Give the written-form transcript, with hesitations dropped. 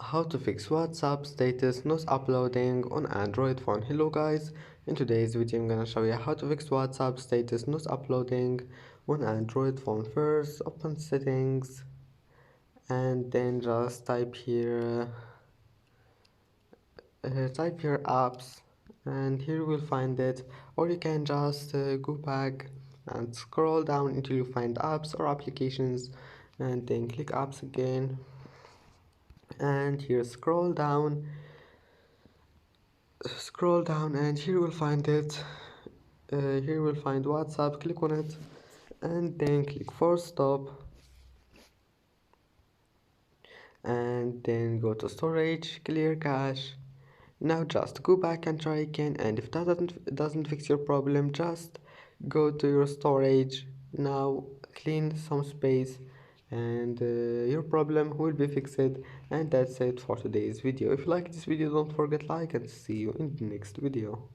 How to fix WhatsApp status not uploading on Android phone. Hello guys, in today's video I'm gonna show you how to fix WhatsApp status not uploading on Android phone. First open settings and then just type here apps, and here you will find it, or you can just go back and scroll down until you find apps or applications, and then click apps again, and here scroll down and here you will find it. Here you will find WhatsApp. Click on it and then click force stop, and then go to storage, clear cache. Now just go back and try again, and if that doesn't fix your problem, just go to your storage. Now clean some space, and your problem will be fixed. And that's it for today's video. If you like this video, don't forget like, and see you in the next video.